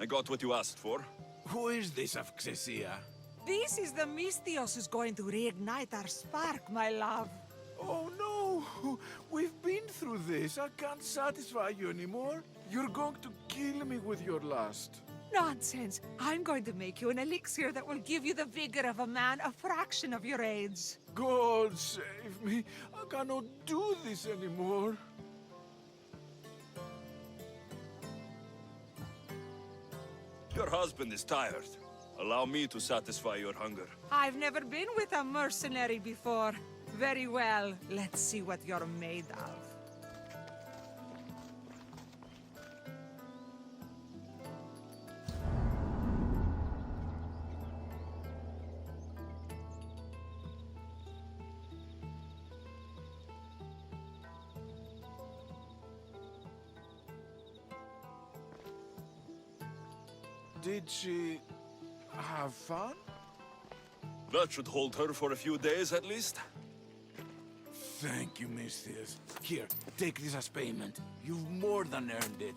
got what you asked for. Who is this of Xesia? This is the Mystios who's going to reignite our spark, my love. Oh no! We've been through this. I can't satisfy you anymore. You're going to kill me with your lust. Nonsense. I'm going to make you an elixir that will give you the vigor of a man a fraction of your age. God save me. I cannot do this anymore. Your husband is tired. Allow me to satisfy your hunger. I've never been with a mercenary before. Very well. Let's see what you're made of. Did she have fun? That should hold her for a few days at least. Thank you, Mystios. Here, take this as payment. You've more than earned it.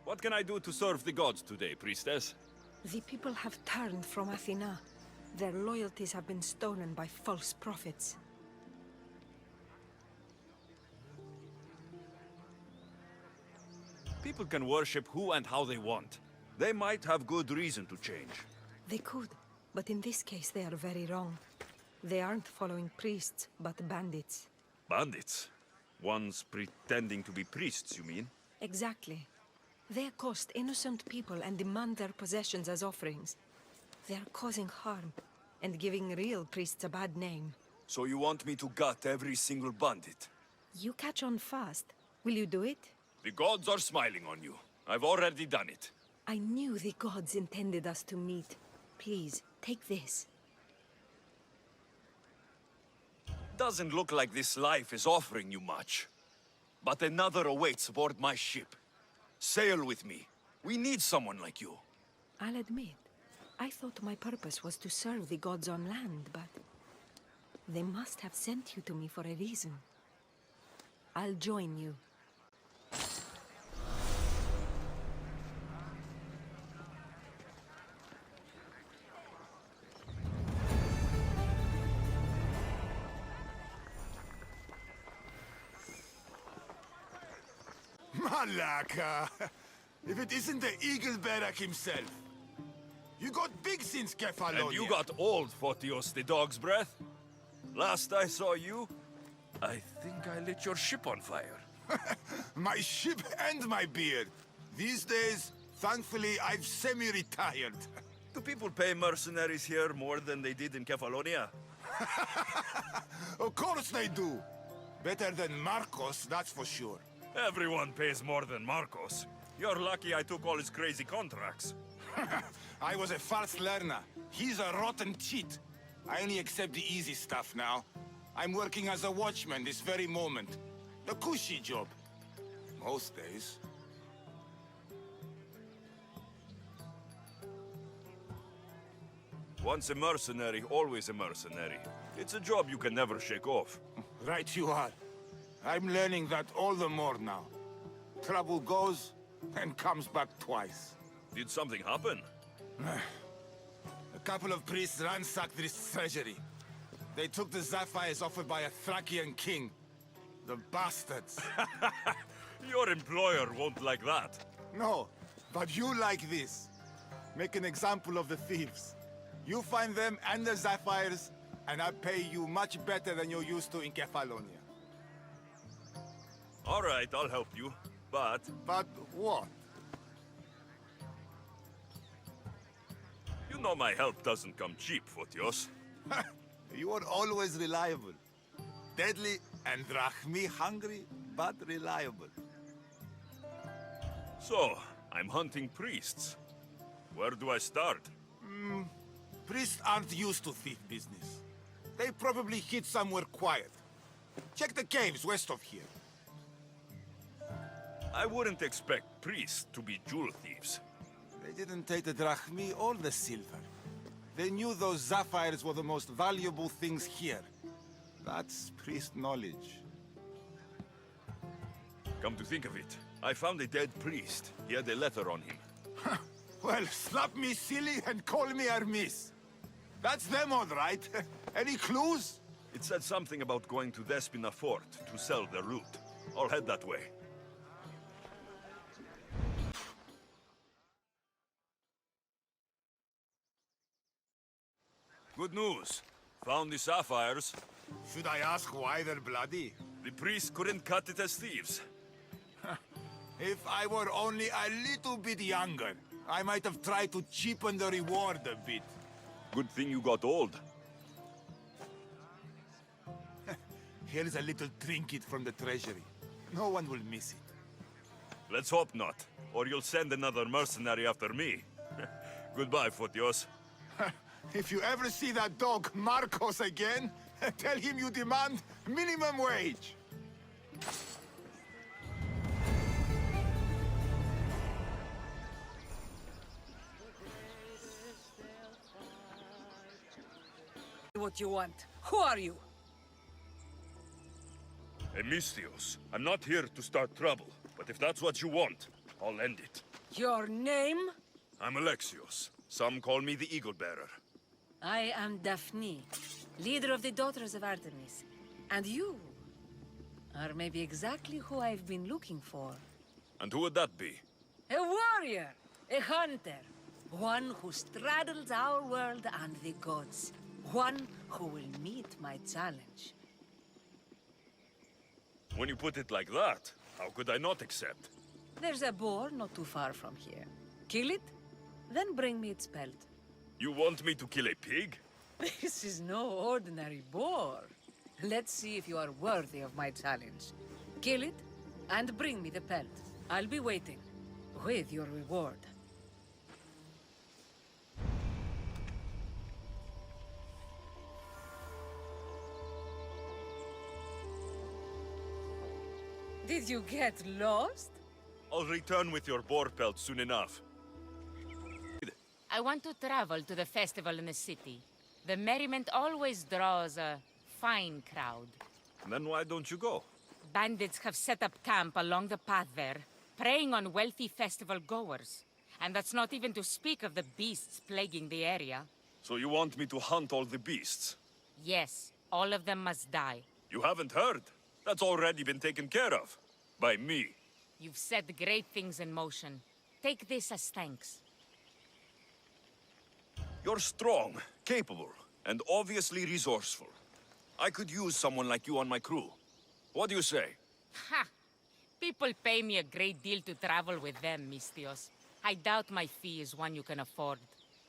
What can I do to serve the gods today, priestess? The people have turned from Athena. Their loyalties have been stolen by false prophets. People can worship who and how they want. They might have good reason to change. They could, but in this case they are very wrong. They aren't following priests, but bandits. Bandits? Ones pretending to be priests, you mean? Exactly. They accost innocent people and demand their possessions as offerings. They are causing harm, and giving real priests a bad name. So you want me to gut every single bandit? You catch on fast. Will you do it? The gods are smiling on you. I've already done it. I knew the gods intended us to meet. Please, take this. Doesn't look like this life is offering you much. But another awaits aboard my ship. Sail with me. We need someone like you. I'll admit, I thought my purpose was to serve the gods on land, but they must have sent you to me for a reason. I'll join you. Malaka! If it isn't the Eagle Barak himself. You got big since Kefalonia. And you got old, Photios the dog's breath. Last I saw you, I think I lit your ship on fire. My ship and my beard. These days, thankfully, I've semi-retired. Do people pay mercenaries here more than they did in Kefalonia? Of course they do. Better than Marcos, that's for sure. Everyone pays more than Marcos. You're lucky I took all his crazy contracts. I was a fast learner. He's a rotten cheat. I only accept the easy stuff now. I'm working as a watchman this very moment. The cushy job. Most days. Once a mercenary, always a mercenary. It's a job you can never shake off. Right you are. I'm learning that all the more now. Trouble goes and comes back twice. Did something happen? A couple of priests ransacked this treasury. They took the sapphires offered by a Thracian king. The bastards. Your employer won't like that. No, but you like this. Make an example of the thieves. You find them and the sapphires, and I pay you much better than you're used to in Kefalonia. All right, I'll help you. But But what? you know my help doesn't come cheap, Photios. You are always reliable. Deadly and drachmi hungry, but reliable. So, I'm hunting priests. Where do I start? Priests aren't used to thief business. They probably hid somewhere quiet. Check the caves west of here. I wouldn't expect priests to be jewel thieves. They didn't take the drachmi or the silver. They knew those sapphires were the most valuable things here. That's priest knowledge. Come to think of it, I found a dead priest. He had a letter on him. Well, slap me silly and call me Hermes. That's them all right. Any clues? It said something about going to Despina Fort to sell their loot. I'll head that way. Good news. Found the sapphires. Should I ask why they're bloody? The priests couldn't cut it as thieves. If I were only a little bit younger, I might have tried to cheapen the reward a bit. Good thing you got old. Here's a little trinket from the treasury. No one will miss it. Let's hope not, or you'll send another mercenary after me. Goodbye, Fotios. If you ever see that dog, Marcos, again, tell him you demand minimum wage. What you want? Who are you? Emistios, I'm not here to start trouble, but if that's what you want, I'll end it. Your name? I'm Alexios. Some call me the Eagle Bearer. I am Daphne, leader of the Daughters of Artemis. And you are maybe exactly who I've been looking for. And who would that be? A warrior, a hunter, one who straddles our world and the gods. One who will meet my challenge. When you put it like that, how could I not accept? There's a boar not too far from here. Kill it, then bring me its pelt. You want me to kill a pig? This is no ordinary boar. Let's see if you are worthy of my challenge. Kill it, and bring me the pelt. I'll be waiting, with your reward. Did you get lost? I'll return with your boar pelt soon enough. I want to travel to the festival in the city. The merriment always draws a fine crowd. Then why don't you go? Bandits have set up camp along the path there, preying on wealthy festival goers. And that's not even to speak of the beasts plaguing the area. So you want me to hunt all the beasts? Yes, all of them must die. You haven't heard? That's already been taken care of. By me. You've set great things in motion. Take this as thanks. You're strong, capable, and obviously resourceful. I could use someone like you on my crew. What do you say? Ha! People pay me a great deal to travel with them, Mistios. I doubt my fee is one you can afford.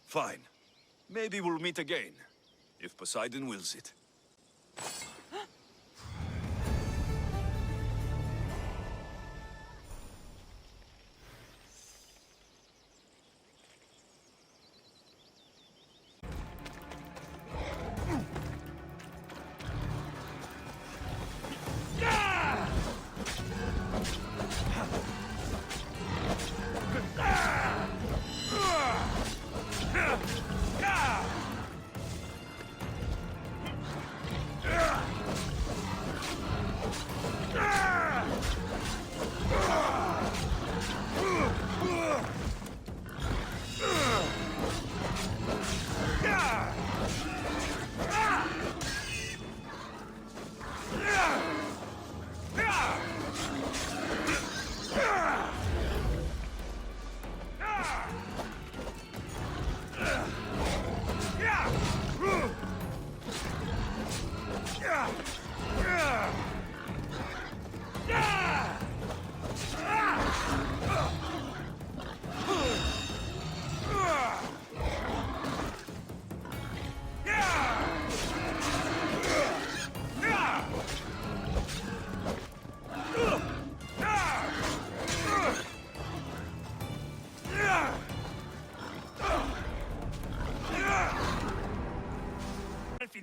Fine. Maybe we'll meet again, if Poseidon wills it. Ah!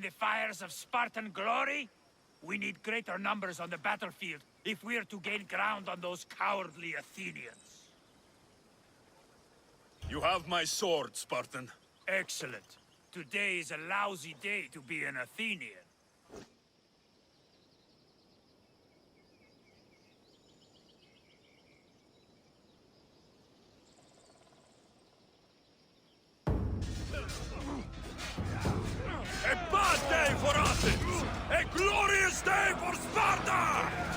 the fires of Spartan glory? We need greater numbers on the battlefield if we're to gain ground on those cowardly Athenians. You have my sword, Spartan. Excellent. Today is a lousy day to be an Athenian. A bad day for Athens! A glorious day for Sparta!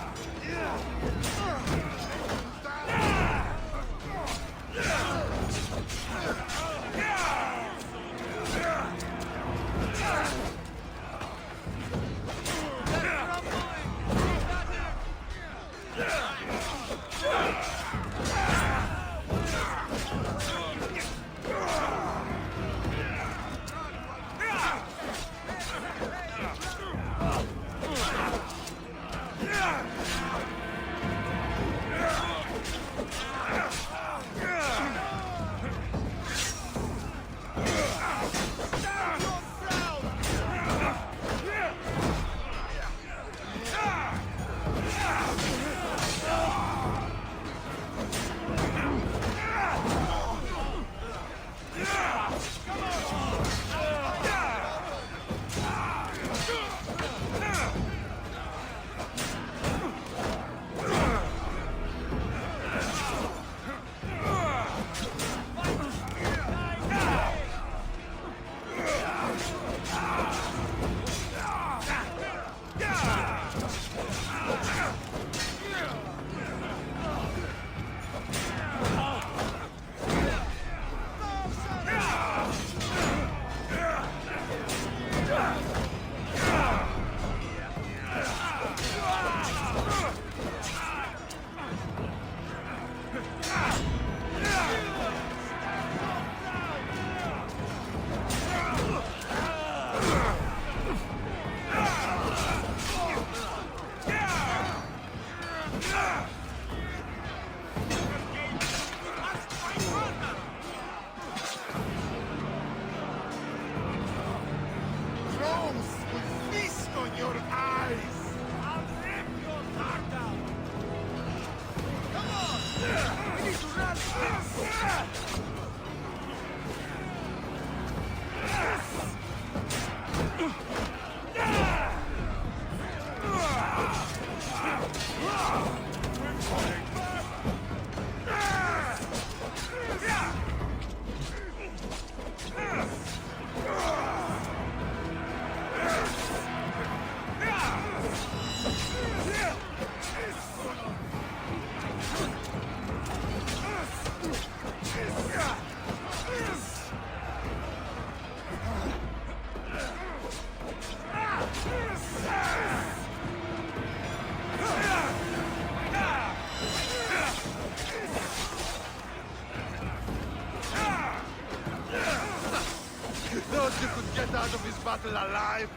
Thought you could get out of this battle alive?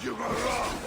You were wrong!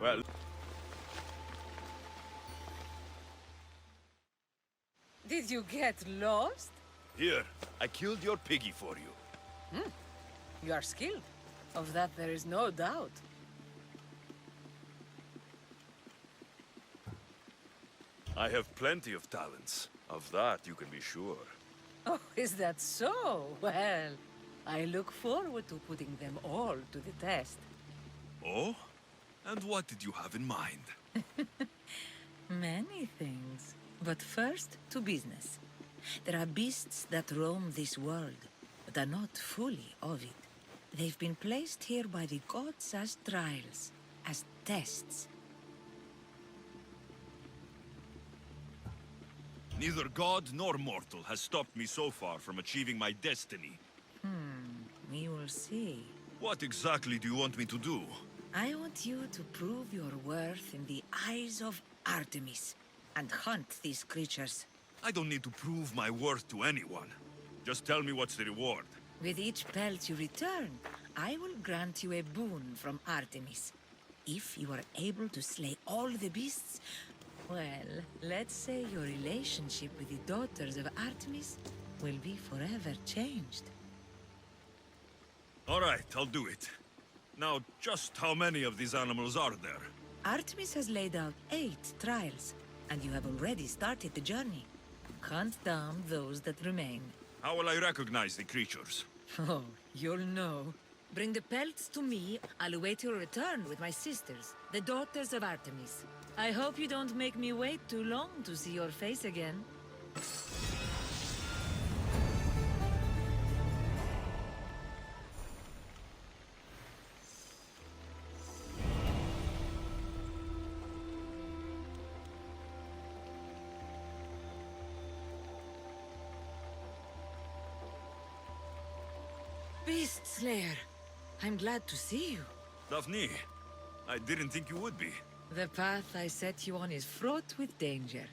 Well, Did you get lost? here, I killed your piggy for you. You are skilled. Of that there is no doubt. I have plenty of talents. Of that, you can be sure. Oh, is that so? Well, I look forward to putting them all to the test. Oh? And what did you have in mind? Many things. But first, to business. There are beasts that roam this world, but are not fully of it. They've been placed here by the gods as trials, as tests. Neither god nor mortal has stopped me so far from achieving my destiny. We will see. What exactly do you want me to do? I want you to prove your worth in the eyes of Artemis, and hunt these creatures. I don't need to prove my worth to anyone. Just tell me what's the reward. With each pelt you return, I will grant you a boon from Artemis. If you are able to slay all the beasts, well, let's say your relationship with the daughters of Artemis will be forever changed. All right, I'll do it. Now, just how many of these animals are there? Artemis has laid out 8 trials, and you have already started the journey. Hunt down those that remain. How will I recognize the creatures? Oh, you'll know. Bring the pelts to me. I'll await your return with my sisters, the daughters of Artemis. I hope you don't make me wait too long to see your face again. Beast Slayer, I'm glad to see you. Daphne, I didn't think you would be. The path I set you on is fraught with danger.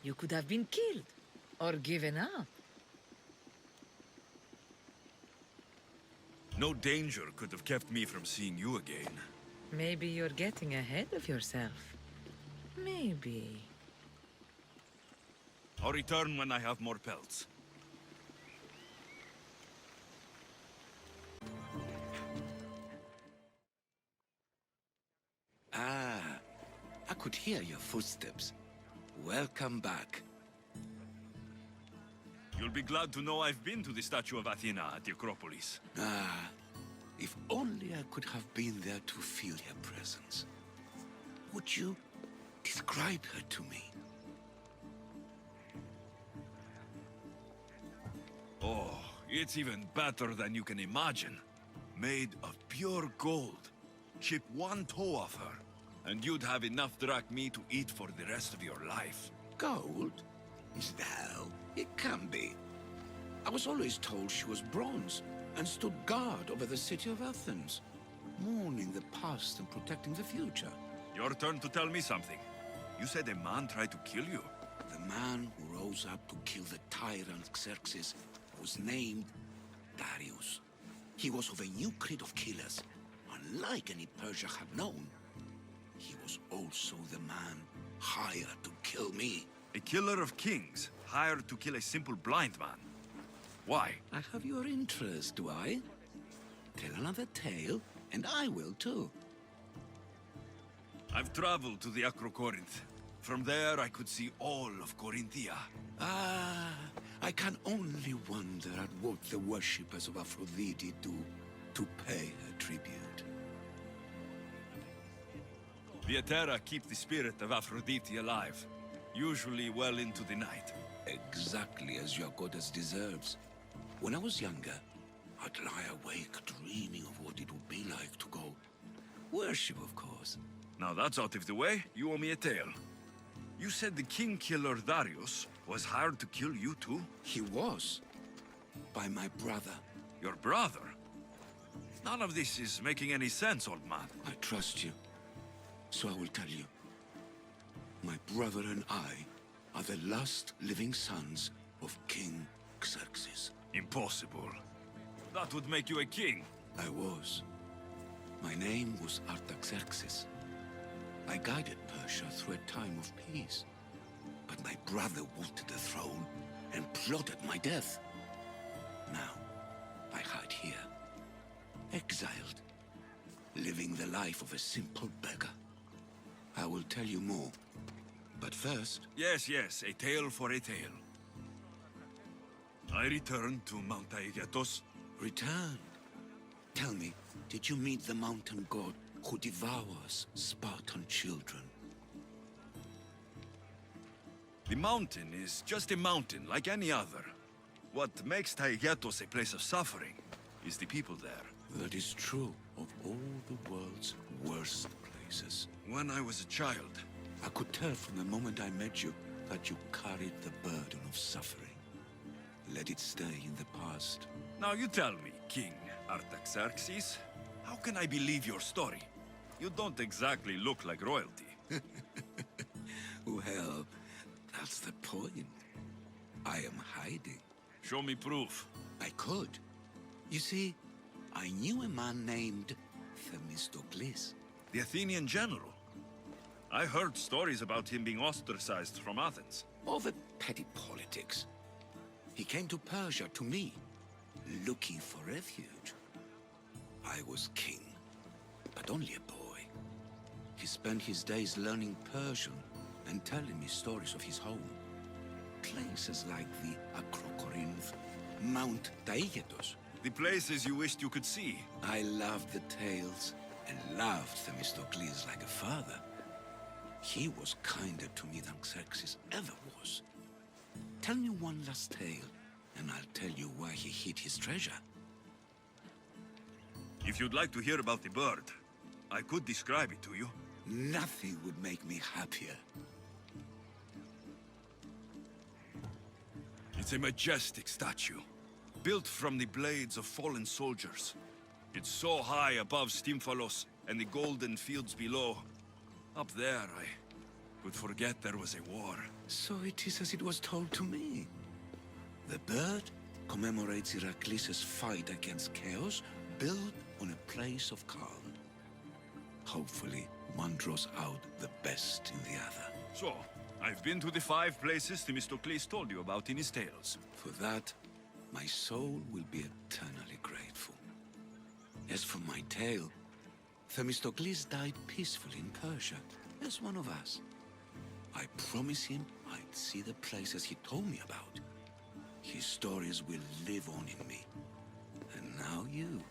You could have been killed, or given up. No danger could have kept me from seeing you again. Maybe you're getting ahead of yourself. Maybe. I'll return when I have more pelts. Ah, I could hear your footsteps. Welcome back. You'll be glad to know I've been to the statue of Athena at the Acropolis. Ah, if only I could have been there to feel her presence. Would you describe her to me? Oh, it's even better than you can imagine. Made of pure gold. Chip one toe off her, and you'd have enough drac meat to eat for the rest of your life. Gold? No, it can't be. I was always told she was bronze and stood guard over the city of Athens, mourning the past and protecting the future. Your turn to tell me something. You said a man tried to kill you. The man who rose up to kill the tyrant Xerxes was named Darius. He was of a new creed of killers, unlike any Persia had known. He was also the man hired to kill me. A killer of kings, hired to kill a simple blind man. Why? I have your interest, do I? Tell another tale, and I will too. I've traveled to the Acrocorinth. From there, I could see all of Corinthia. Ah, I can only wonder at what the worshippers of Aphrodite do to pay her tribute. The Aetera keep the spirit of Aphrodite alive, usually well into the night. Exactly as your goddess deserves. When I was younger, I'd lie awake dreaming of what it would be like to go. Worship, of course. Now that's out of the way, you owe me a tale. You said the king killer Darius was hired to kill you too? He was. By my brother. Your brother? None of this is making any sense, old man. I trust you. So I will tell you. My brother and I are the last living sons of King Xerxes. Impossible. That would make you a king. I was. My name was Artaxerxes. I guided Persia through a time of peace. But my brother wanted the throne and plotted my death. Now, I hide here, exiled, living the life of a simple beggar. I will tell you more, but first... Yes, yes, a tale for a tale. I returned to Mount Aegetos. Returned? Tell me, did you meet the mountain god who devours Spartan children? The mountain is just a mountain like any other. What makes Aegetos a place of suffering is the people there. That is true of all the world's worst places. When I was a child, I could tell from the moment I met you that you carried the burden of suffering. Let it stay in the past. now you tell me, King Artaxerxes, how can I believe your story? You don't exactly look like royalty. Well, that's the point. I am hiding. Show me proof. I could. You see, I knew a man named Themistocles. The Athenian general. I heard stories about him being ostracized from Athens. Over petty politics. He came to Persia to me, looking for refuge. I was king, but only a boy. He spent his days learning Persian and telling me stories of his home. Places like the Acrocorinth, Mount Aegetos. The places you wished you could see. I loved the tales and loved Themistocles like a father. He was kinder to me than Xerxes ever was. Tell me one last tale, and I'll tell you where he hid his treasure. If you'd like to hear about the bird, I could describe it to you. Nothing would make me happier. It's a majestic statue, built from the blades of fallen soldiers. It's so high above Stymphalos and the golden fields below. Up there, I could forget there was a war. So it is as it was told to me. The bird commemorates Heracles' fight against chaos, built on a place of calm. Hopefully, one draws out the best in the other. So, I've been to the 5 places Themistocles told you about in his tales. For that, my soul will be eternally grateful. As for my tale, Themistocles died peacefully in Persia, as one of us. I promise him I'd see the places he told me about. His stories will live on in me. And now you.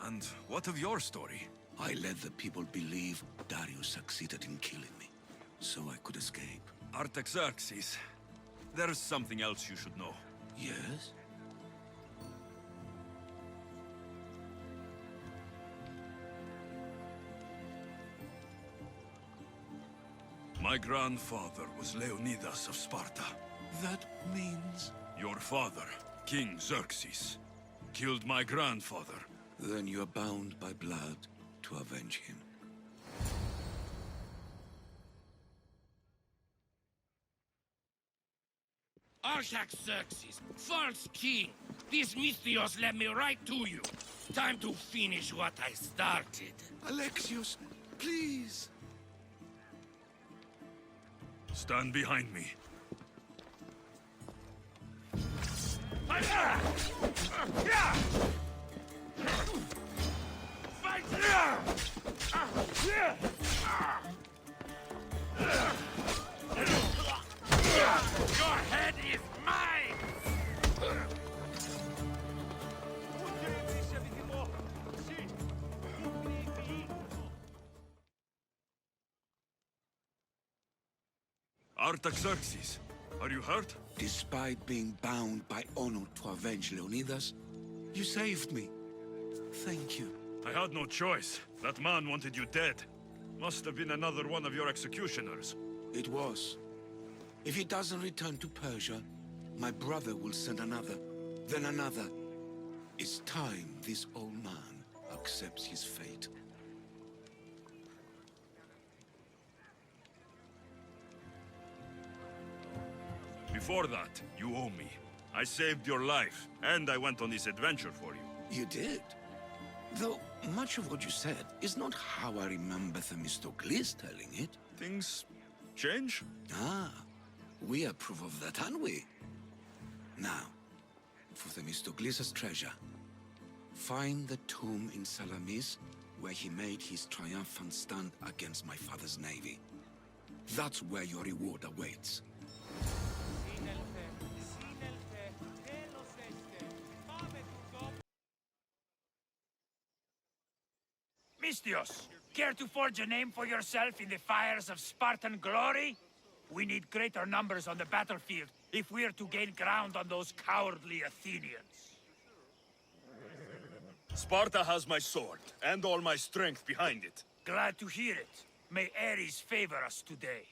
And what of your story? I let the people believe Darius succeeded in killing me, so I could escape. Artaxerxes, there's something else you should know. Yes? My grandfather was Leonidas of Sparta. That means... Your father, King Xerxes, killed my grandfather. Then you're bound by blood to avenge him. Artaxerxes, false king, these Mythios led me right to you. Time to finish what I started. Alexios, please! Stand behind me. Your head is mine! Artaxerxes, are you hurt? Despite being bound by honor to avenge Leonidas, you saved me. Thank you. I had no choice. That man wanted you dead. Must have been another one of your executioners. It was. If he doesn't return to Persia, my brother will send another, then another. It's time this old man accepts his fate. Before that, you owe me. I saved your life, and I went on this adventure for you. You did? Though much of what you said is not how I remember Themistocles telling it. Things change? Ah, we approve of that, aren't we? Now, for Themistocles' treasure. Find the tomb in Salamis, where he made his triumphant stand against my father's navy. That's where your reward awaits. Mistios, care to forge a name for yourself in the fires of Spartan glory? We need greater numbers on the battlefield if we are to gain ground on those cowardly Athenians. Sparta has my sword, and all my strength behind it. Glad to hear it. May Ares favor us today.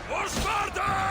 For Sparta!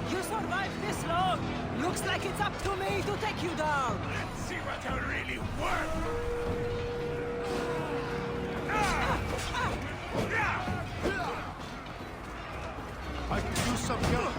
You survived this long! Looks like it's up to me to take you down! Let's see what you're really worth! I can use some help.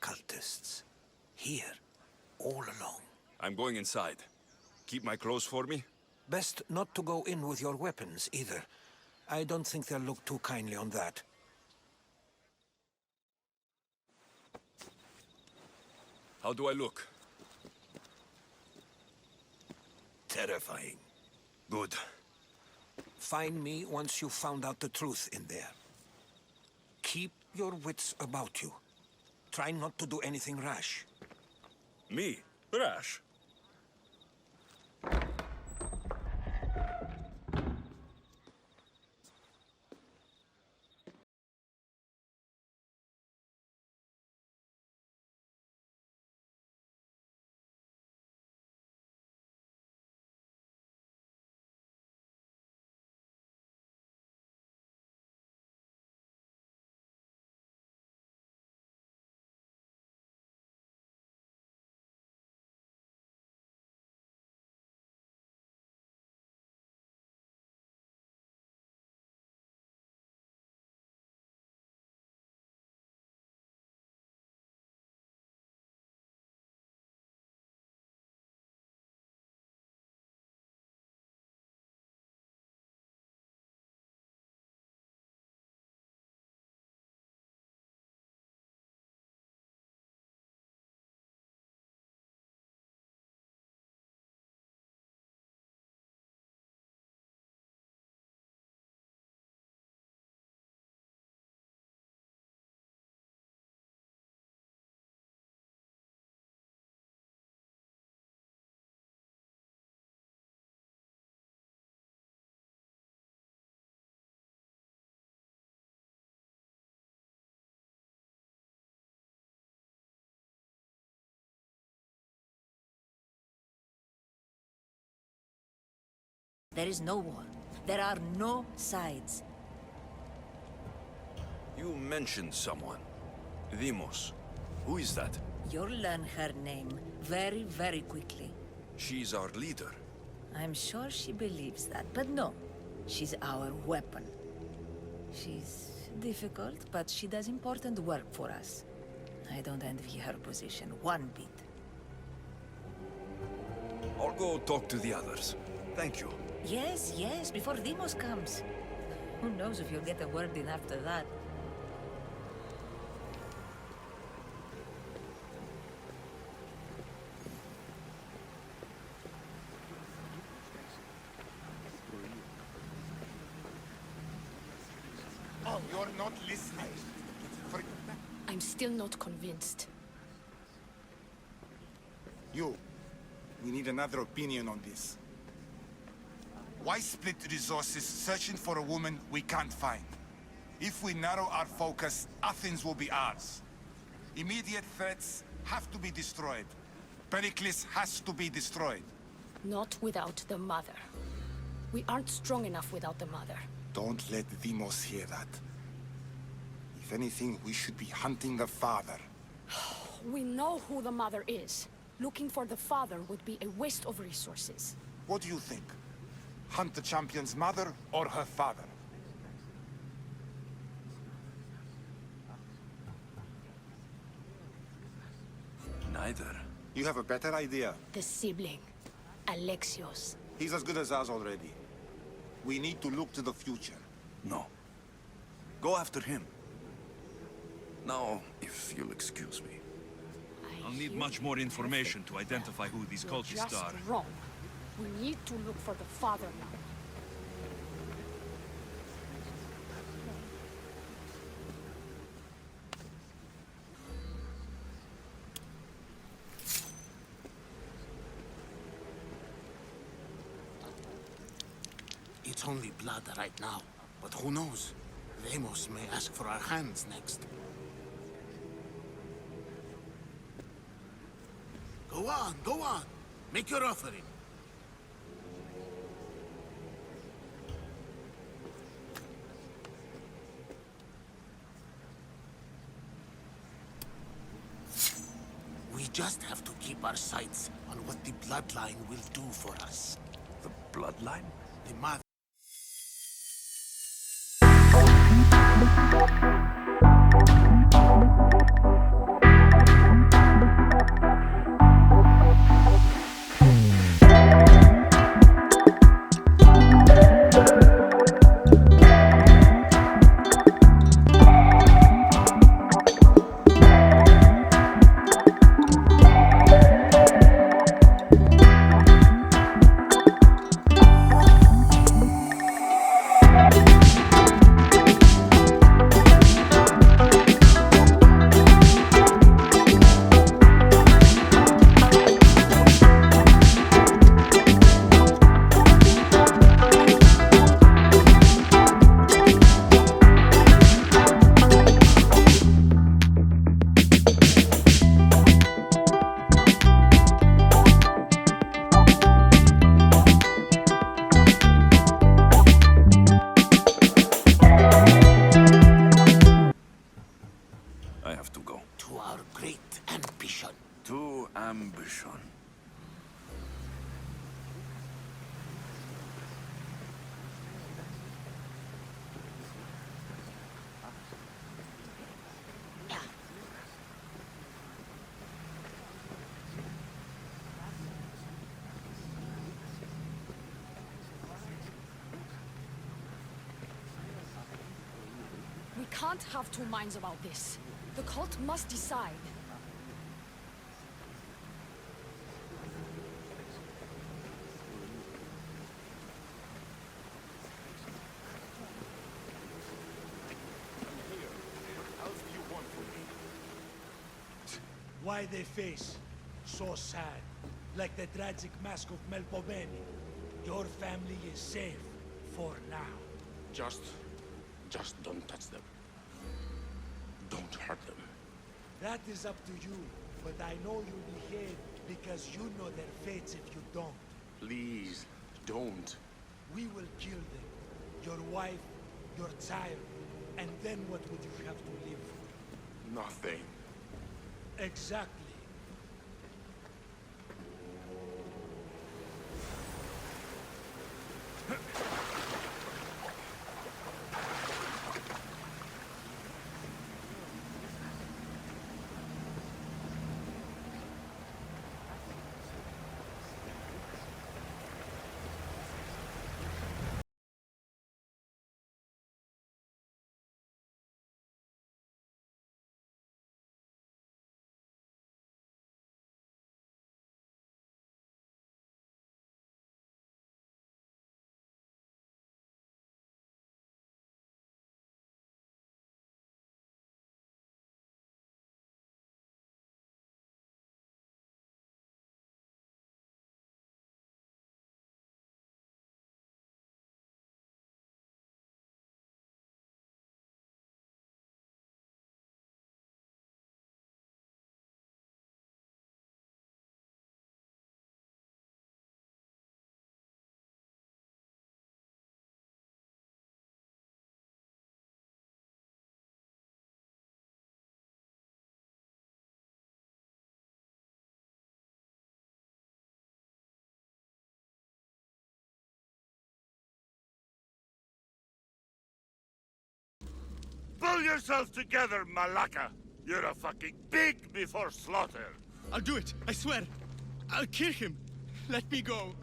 Occultists. Here, all alone. I'm going inside. Keep my clothes for me? Best not to go in with your weapons, either. I don't think they'll look too kindly on that. How do I look? Terrifying. Good. Find me once you've found out the truth in there. Keep your wits about you. Try not to do anything rash. Me? Rash? There is no war. There are no sides. You mentioned someone. Dimos. Who is that? You'll learn her name very, very quickly. She's our leader. I'm sure she believes that, but no. She's our weapon. She's difficult, but she does important work for us. I don't envy her position one bit. I'll go talk to the others. Thank you. Yes, yes, before Demos comes. Who knows if you'll get a word in after that. Oh, you're not listening. I'm still not convinced. You. We need another opinion on this. Why split resources searching for a woman we can't find? If we narrow our focus, Athens will be ours. Immediate threats have to be destroyed. Pericles has to be destroyed. Not without the mother. We aren't strong enough without the mother. Don't let Demos hear that. If anything, we should be hunting the father. We know who the mother is. Looking for the father would be a waste of resources. What do you think? Hunt the champion's mother or her father? Neither. You have a better idea. The sibling, Alexios. He's as good as us already. We need to look to the future. No. Go after him. Now, if you'll excuse me. I'll need much more information to identify who these You're cultists just are. wrong. We need to look for the father now. It's only blood right now, but who knows? Demos may ask for our hands next. Go on, go on. Make your offering. We just have to keep our sights on what the bloodline will do for us. The bloodline? The mother. I have to go. To our great ambition. To ambition. We can't have two minds about this. The cult must decide. Why they face? So sad. Like the tragic mask of Melpomene. Your family is safe. For now. Just don't touch them. Don't hurt them. That is up to you. But I know you'll behave because you know their fates if you don't. Please, don't. We will kill them. Your wife, your child. And then what would you have to live for? Nothing. Exactly. Pull yourself together, Malaka! You're a fucking pig before slaughter! I'll do it, I swear. I'll kill him. Let me go.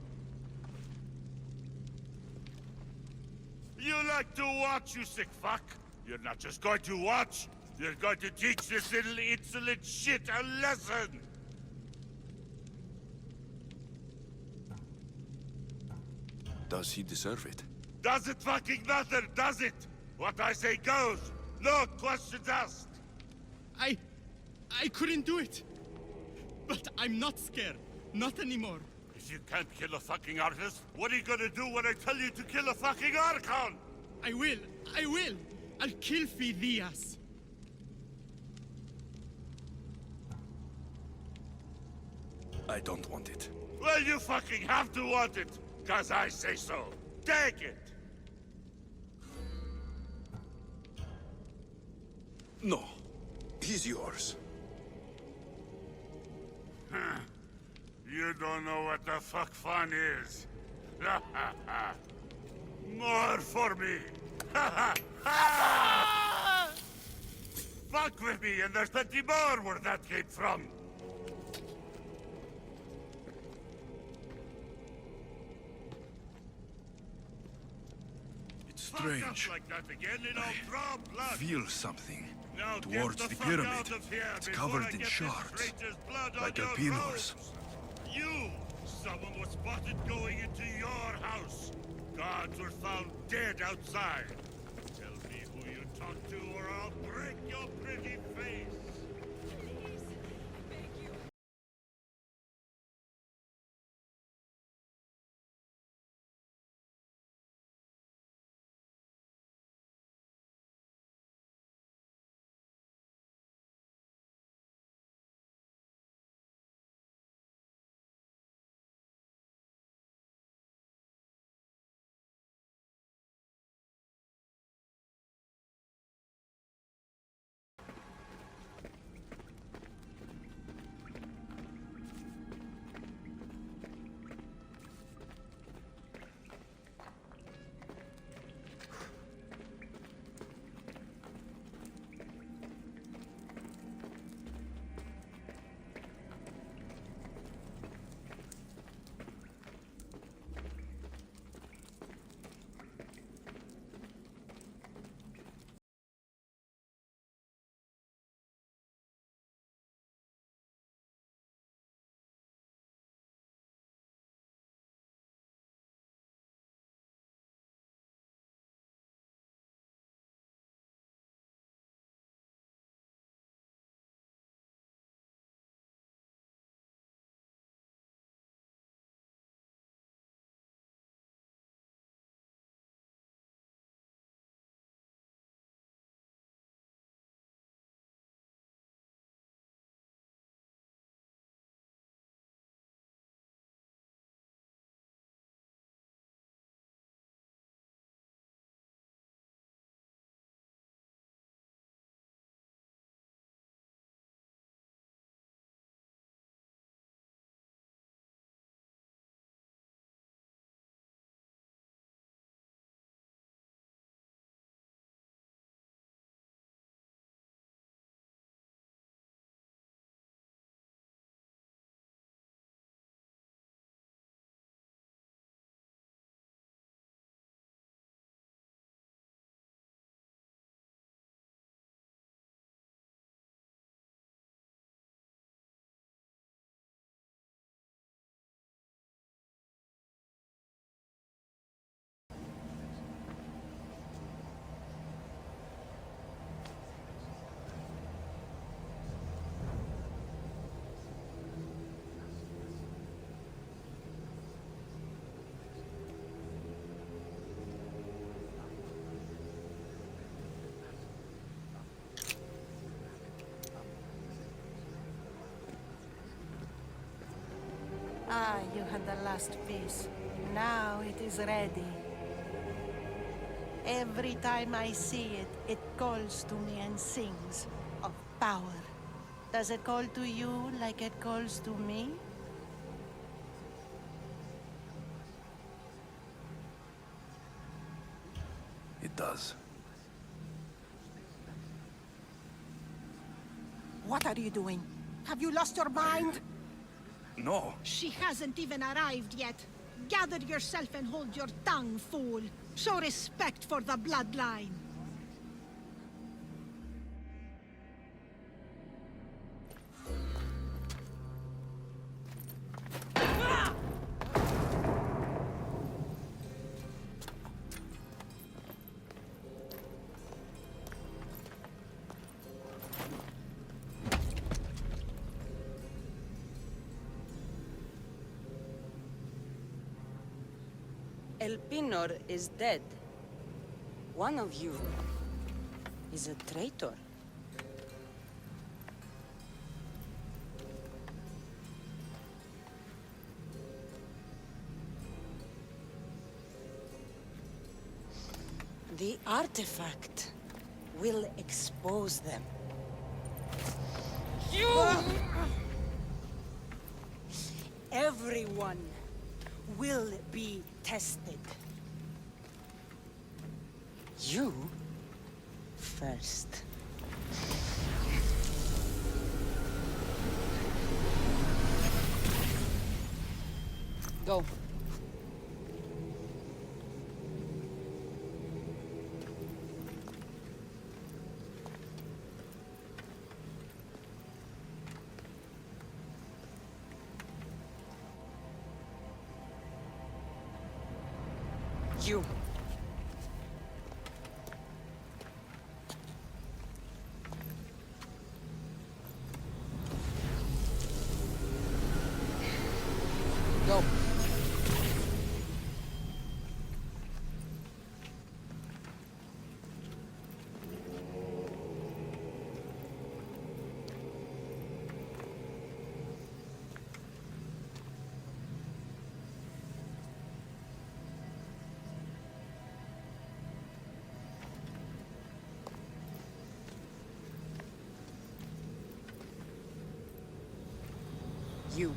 You like to watch, you sick fuck? You're not just going to watch, you're going to teach this little insolent shit a lesson! Does he deserve it? Does it fucking matter, does it? What I say goes! No questions asked! I couldn't do it. But I'm not scared. Not anymore. If you can't kill a fucking artist, what are you gonna do when I tell you to kill a fucking Archon? I will. I'll kill Phidias. I don't want it. Well, you fucking have to want it, 'cause I say so. Take it! No. He's yours. You don't know what the fuck fun is. More for me. Fuck with me, and there's plenty more where that came from. It's strange. Like that again, and I'll draw blood. Feel something. Now Towards get the fuck pyramid. out of here It's before covered I in get this shards. traitor's blood on Like your Alpinos. robes. You! Someone was spotted going into your house. Guards were found dead outside. Tell me who you talked to, or I'll break your pretty face. Ah, you had the last piece. Now it is ready. Every time I see it, it calls to me and sings of power. Does it call to you like it calls to me? It does. What are you doing? Have you lost your mind? No. She hasn't even arrived yet. Gather yourself and hold your tongue, fool. Show respect for the bloodline. El Pinor is dead. One of you is a traitor. The artifact will expose them. You! Everyone will be tested. You first. Go. You. Go. You.